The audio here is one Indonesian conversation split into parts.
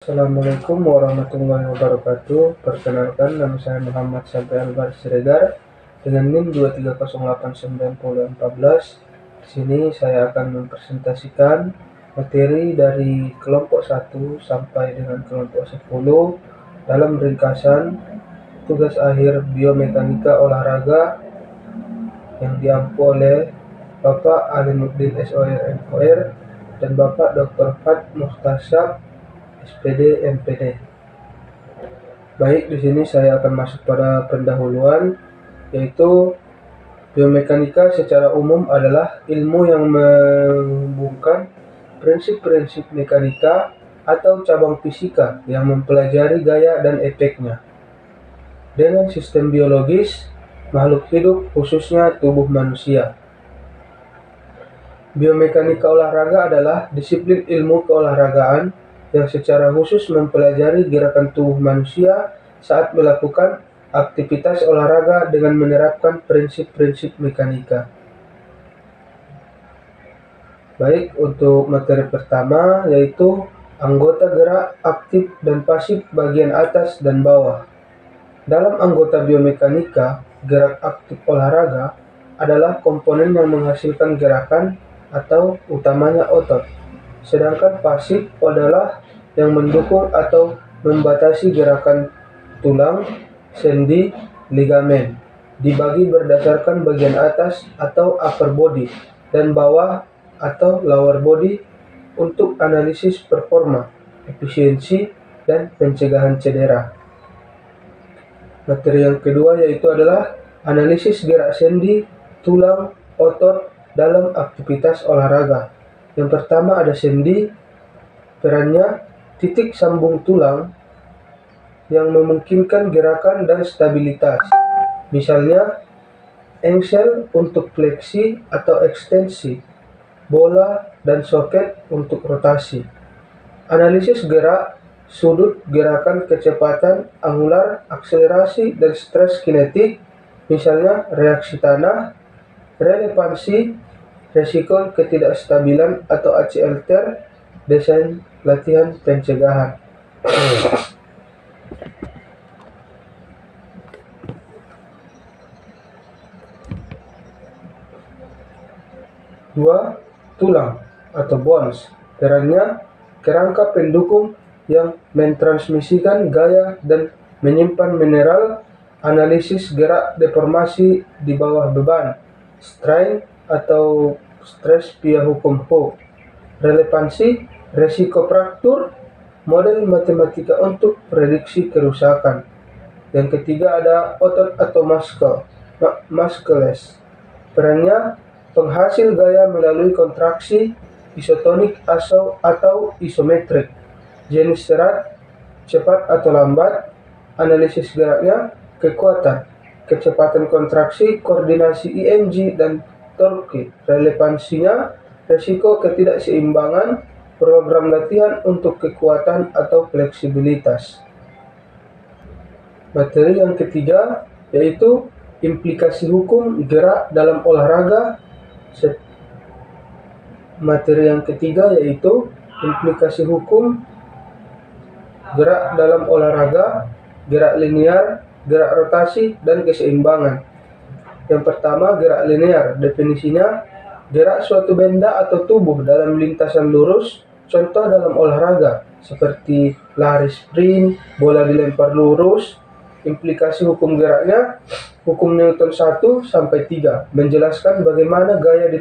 Assalamualaikum warahmatullahi wabarakatuh. Perkenalkan, nama saya Muhammad Sabri Albar Siregar dengan NIM 2308914. Di sini saya akan mempresentasikan materi dari kelompok 1 sampai dengan kelompok 10 dalam ringkasan tugas akhir biomekanika olahraga yang diampu oleh Bapak Alimuddin SOR MOR dan Bapak Dr. Fat Muhtasab SPD MPD. Baik, di sini saya akan masuk pada pendahuluan, yaitu biomekanika secara umum adalah ilmu yang menghubungkan prinsip-prinsip mekanika atau cabang fisika yang mempelajari gaya dan efeknya dengan sistem biologis makhluk hidup, khususnya tubuh manusia. Biomekanika olahraga adalah disiplin ilmu keolahragaan yang secara khusus mempelajari gerakan tubuh manusia saat melakukan aktivitas olahraga dengan menerapkan prinsip-prinsip mekanika. Baik, untuk materi pertama yaitu anggota gerak aktif dan pasif bagian atas dan bawah. Dalam anggota biomekanika, gerak aktif olahraga adalah komponen yang menghasilkan gerakan atau utamanya otot. Sedangkan pasif adalah yang mendukung atau membatasi gerakan tulang, sendi, ligamen. Dibagi berdasarkan bagian atas atau upper body dan bawah atau lower body untuk analisis performa, efisiensi, dan pencegahan cedera. Materi yang kedua yaitu adalah analisis gerak sendi, tulang, otot dalam aktivitas olahraga. Yang pertama ada sendi, perannya titik sambung tulang yang memungkinkan gerakan dan stabilitas. Misalnya, engsel untuk fleksi atau ekstensi, bola dan soket untuk rotasi. Analisis gerak, sudut gerakan, kecepatan, angular, akselerasi, dan stres kinetik, misalnya reaksi tanah, relevansi, resiko ketidakstabilan atau ACLTR, desain latihan pencegahan. Dua, tulang atau bones. Perannya kerangka pendukung yang mentransmisikan gaya dan menyimpan mineral. Analisis gerak deformasi di bawah beban, strain atau stres via hukum Hooke. Relevansi, resiko fraktur, model matematika untuk prediksi kerusakan. Yang ketiga ada otot atau muscles. Perannya penghasil gaya melalui kontraksi, isotonik atau isometrik. Jenis serat, cepat atau lambat. Analisis geraknya, kekuatan, kecepatan kontraksi, koordinasi IMG dan torque. Relevansinya, resiko ketidakseimbangan, program latihan untuk kekuatan atau fleksibilitas. Materi yang ketiga yaitu implikasi hukum gerak dalam olahraga. Materi yang ketiga yaitu implikasi hukum gerak dalam olahraga, gerak linear, gerak rotasi, dan keseimbangan. Yang pertama, gerak linear. Definisinya, gerak suatu benda atau tubuh dalam lintasan lurus, contoh dalam olahraga, seperti lari sprint, bola dilempar lurus. Implikasi hukum geraknya, hukum Newton 1-3, menjelaskan bagaimana gaya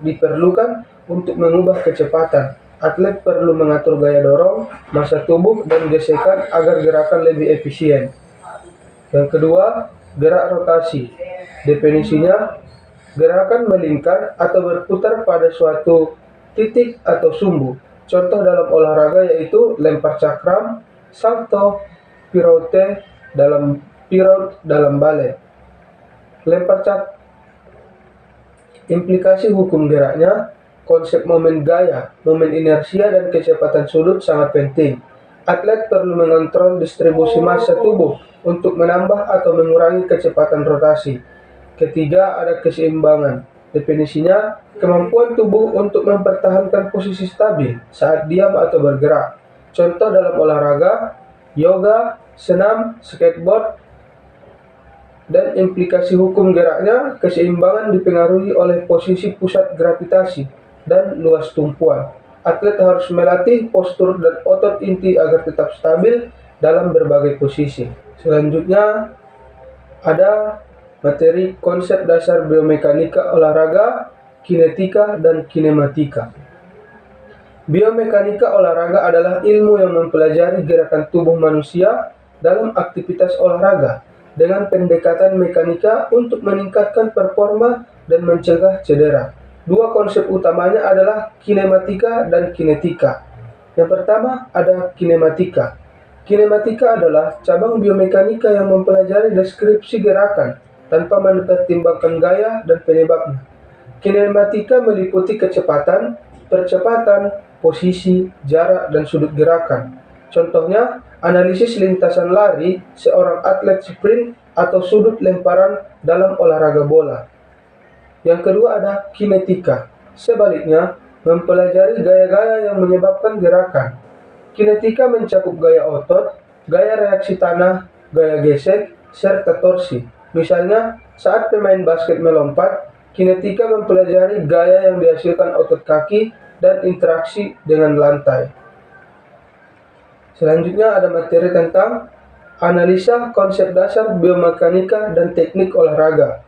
diperlukan untuk mengubah kecepatan. Atlet perlu mengatur gaya dorong, massa tubuh, dan gesekan agar gerakan lebih efisien. Yang kedua, gerak rotasi. Definisinya, gerakan melingkar atau berputar pada suatu titik atau sumbu. Contoh dalam olahraga yaitu lempar cakram, salto, pirouette dalam balet. Implikasi hukum geraknya, konsep momen gaya, momen inersia, dan kecepatan sudut sangat penting. Atlet perlu mengontrol distribusi massa tubuh untuk menambah atau mengurangi kecepatan rotasi. Ketiga, ada keseimbangan. Definisinya, kemampuan tubuh untuk mempertahankan posisi stabil saat diam atau bergerak. Contoh dalam olahraga, yoga, senam, skateboard, dan implikasi hukum geraknya, keseimbangan dipengaruhi oleh posisi pusat gravitasi dan luas tumpuan. Atlet harus melatih postur dan otot inti agar tetap stabil dalam berbagai posisi. Selanjutnya, ada materi konsep dasar biomekanika olahraga, kinetika, dan kinematika. Biomekanika olahraga adalah ilmu yang mempelajari gerakan tubuh manusia dalam aktivitas olahraga dengan pendekatan mekanika untuk meningkatkan performa dan mencegah cedera. Dua konsep utamanya adalah kinematika dan kinetika. Yang pertama ada kinematika. Kinematika adalah cabang biomekanika yang mempelajari deskripsi gerakan tanpa mempertimbangkan gaya dan penyebabnya. Kinematika meliputi kecepatan, percepatan, posisi, jarak, dan sudut gerakan. Contohnya, analisis lintasan lari seorang atlet sprint atau sudut lemparan dalam olahraga bola. Yang kedua ada kinetika. Sebaliknya, mempelajari gaya-gaya yang menyebabkan gerakan. Kinetika mencakup gaya otot, gaya reaksi tanah, gaya gesek, serta torsi. Misalnya, saat pemain basket melompat, kinetika mempelajari gaya yang dihasilkan otot kaki dan interaksi dengan lantai. Selanjutnya ada materi tentang analisa konsep dasar biomekanika dan teknik olahraga.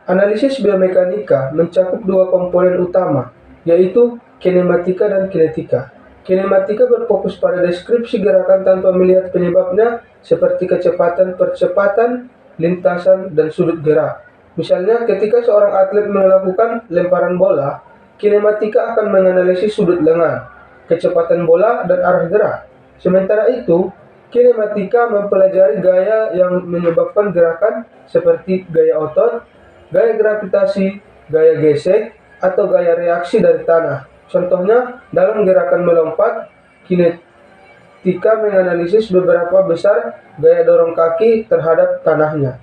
Analisis biomekanika mencakup dua komponen utama, yaitu kinematika dan kinetika. Kinematika berfokus pada deskripsi gerakan tanpa melihat penyebabnya, seperti kecepatan, percepatan, lintasan, dan sudut gerak. Misalnya, ketika seorang atlet melakukan lemparan bola, kinematika akan menganalisis sudut lengan, kecepatan bola, dan arah gerak. Sementara itu, kinematika mempelajari gaya yang menyebabkan gerakan seperti gaya otot, gaya gravitasi, gaya gesek, atau gaya reaksi dari tanah. Contohnya, dalam gerakan melompat, kinetika menganalisis beberapa besar gaya dorong kaki terhadap tanahnya.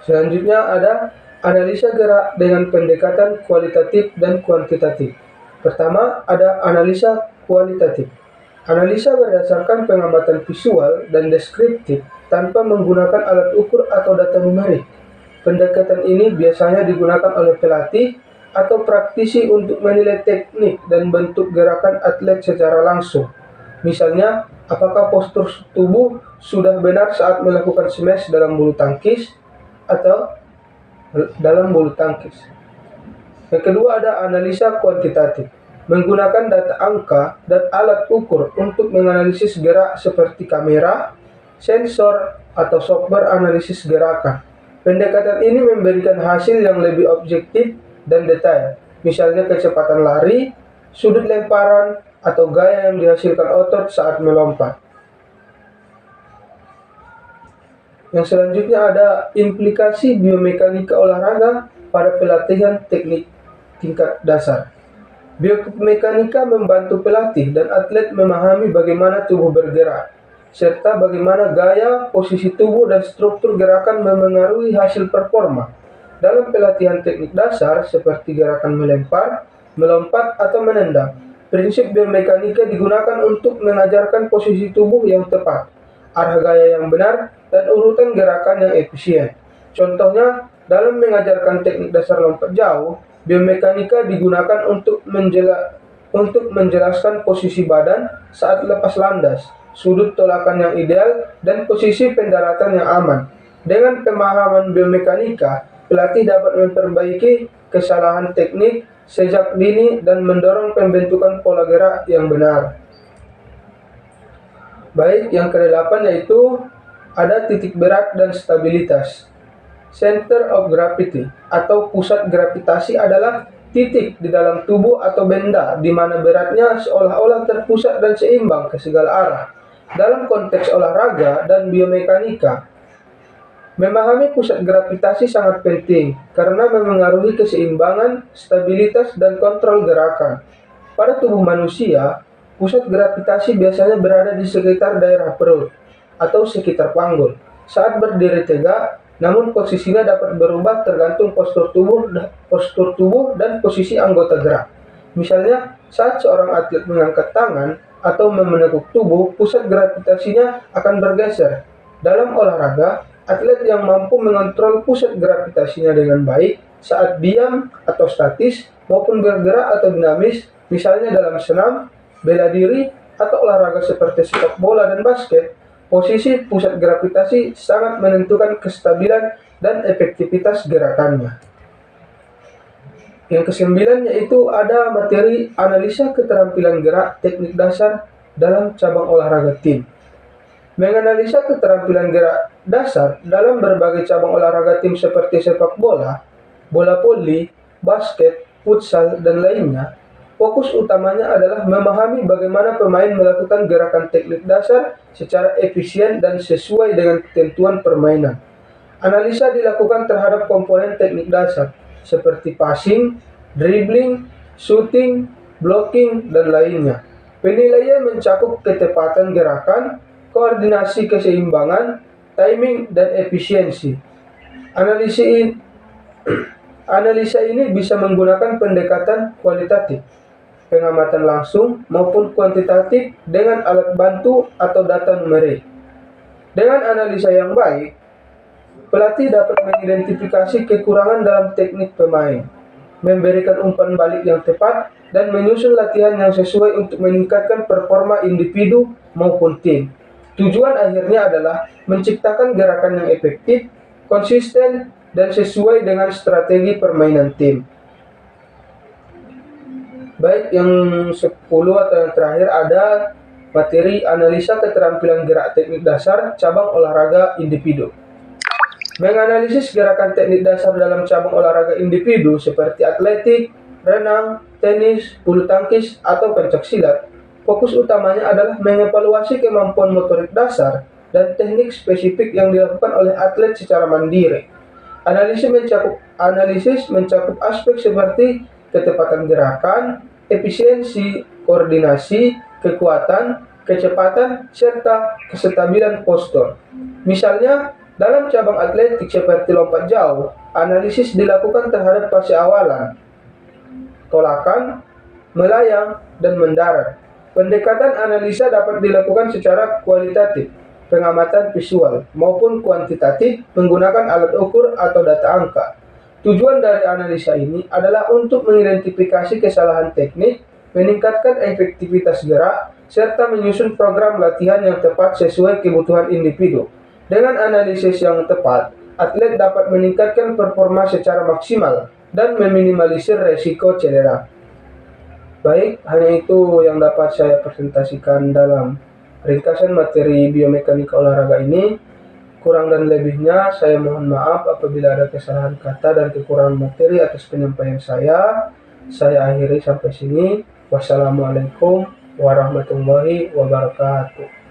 Selanjutnya ada analisa gerak dengan pendekatan kualitatif dan kuantitatif. Pertama, ada analisa kualitatif. Analisa berdasarkan pengamatan visual dan deskriptif tanpa menggunakan alat ukur atau data numerik. Pendekatan ini biasanya digunakan oleh pelatih atau praktisi untuk menilai teknik dan bentuk gerakan atlet secara langsung. Misalnya, apakah postur tubuh sudah benar saat melakukan smash dalam bulu tangkis atau dalam bulu tangkis. Yang kedua ada analisa kuantitatif. Menggunakan data angka dan alat ukur untuk menganalisis gerak seperti kamera, sensor, atau software analisis gerakan. Pendekatan ini memberikan hasil yang lebih objektif dan detail, misalnya kecepatan lari, sudut lemparan, atau gaya yang dihasilkan otot saat melompat. Yang selanjutnya ada implikasi biomekanika olahraga pada pelatihan teknik tingkat dasar. Biomekanika membantu pelatih dan atlet memahami bagaimana tubuh bergerak, serta bagaimana gaya, posisi tubuh, dan struktur gerakan memengaruhi hasil performa. Dalam pelatihan teknik dasar seperti gerakan melempar, melompat, atau menendang, prinsip biomekanika digunakan untuk mengajarkan posisi tubuh yang tepat, arah gaya yang benar, dan urutan gerakan yang efisien. Contohnya, dalam mengajarkan teknik dasar lompat jauh, biomekanika digunakan untuk menjelaskan posisi badan saat lepas landas, sudut tolakan yang ideal, dan posisi pendaratan yang aman. Dengan pemahaman biomekanika, pelatih dapat memperbaiki kesalahan teknik sejak dini dan mendorong pembentukan pola gerak yang benar. Baik, yang ke-8 yaitu ada titik berat dan stabilitas. Center of gravity atau pusat gravitasi adalah titik di dalam tubuh atau benda di mana beratnya seolah-olah terpusat dan seimbang ke segala arah. Dalam konteks olahraga dan biomekanika, memahami pusat gravitasi sangat penting karena memengaruhi keseimbangan, stabilitas, dan kontrol gerakan. Pada tubuh manusia, pusat gravitasi biasanya berada di sekitar daerah perut atau sekitar panggul. Saat berdiri tegak, namun posisinya dapat berubah tergantung postur tubuh dan posisi anggota gerak. Misalnya, Saat seorang atlet mengangkat tangan atau menekuk tubuh, pusat gravitasinya akan bergeser. Dalam olahraga, atlet yang mampu mengontrol pusat gravitasinya dengan baik saat diam atau statis maupun bergerak atau dinamis, misalnya dalam senam, bela diri, atau olahraga seperti sepak bola dan basket, posisi pusat gravitasi sangat menentukan kestabilan dan efektivitas gerakannya. Yang kesembilan yaitu ada materi analisa keterampilan gerak teknik dasar dalam cabang olahraga tim. Menganalisa keterampilan gerak dasar dalam berbagai cabang olahraga tim seperti sepak bola, bola voli, basket, futsal, dan lainnya, fokus utamanya adalah memahami bagaimana pemain melakukan gerakan teknik dasar secara efisien dan sesuai dengan ketentuan permainan. Analisa dilakukan terhadap komponen teknik dasar, seperti passing, dribbling, shooting, blocking, dan lainnya. Penilaian mencakup ketepatan gerakan, koordinasi keseimbangan, timing, dan efisiensi. Analisa ini bisa menggunakan pendekatan kualitatif, pengamatan langsung, maupun kuantitatif dengan alat bantu atau data numerik. Dengan analisa yang baik, pelatih dapat mengidentifikasi kekurangan dalam teknik pemain, memberikan umpan balik yang tepat, dan menyusun latihan yang sesuai untuk meningkatkan performa individu maupun tim. Tujuan akhirnya adalah menciptakan gerakan yang efektif, konsisten, dan sesuai dengan strategi permainan tim. Baik, yang 10 atau yang terakhir ada materi analisa keterampilan gerak teknik dasar cabang olahraga individu. Menganalisis gerakan teknik dasar dalam cabang olahraga individu seperti atletik, renang, tenis, bulu tangkis, atau pencaksilat, fokus utamanya adalah mengevaluasi kemampuan motorik dasar dan teknik spesifik yang dilakukan oleh atlet secara mandiri. Analisis mencakup aspek seperti ketepatan gerakan, efisiensi, koordinasi, kekuatan, kecepatan, serta kestabilan postur. Misalnya, dalam cabang atletik seperti lompat jauh, analisis dilakukan terhadap fase awalan, tolakan, melayang, dan mendarat. Pendekatan analisa dapat dilakukan secara kualitatif, pengamatan visual, maupun kuantitatif menggunakan alat ukur atau data angka. Tujuan dari analisa ini adalah untuk mengidentifikasi kesalahan teknik, meningkatkan efektivitas gerak, serta menyusun program latihan yang tepat sesuai kebutuhan individu. Dengan analisis yang tepat, atlet dapat meningkatkan performa secara maksimal dan meminimalisir resiko cedera. Baik, hanya itu yang dapat saya presentasikan dalam ringkasan materi biomekanika olahraga ini. Kurang dan lebihnya saya mohon maaf apabila ada kesalahan kata dan kekurangan materi atas penyampaian saya. Saya akhiri sampai sini. Wassalamualaikum warahmatullahi wabarakatuh.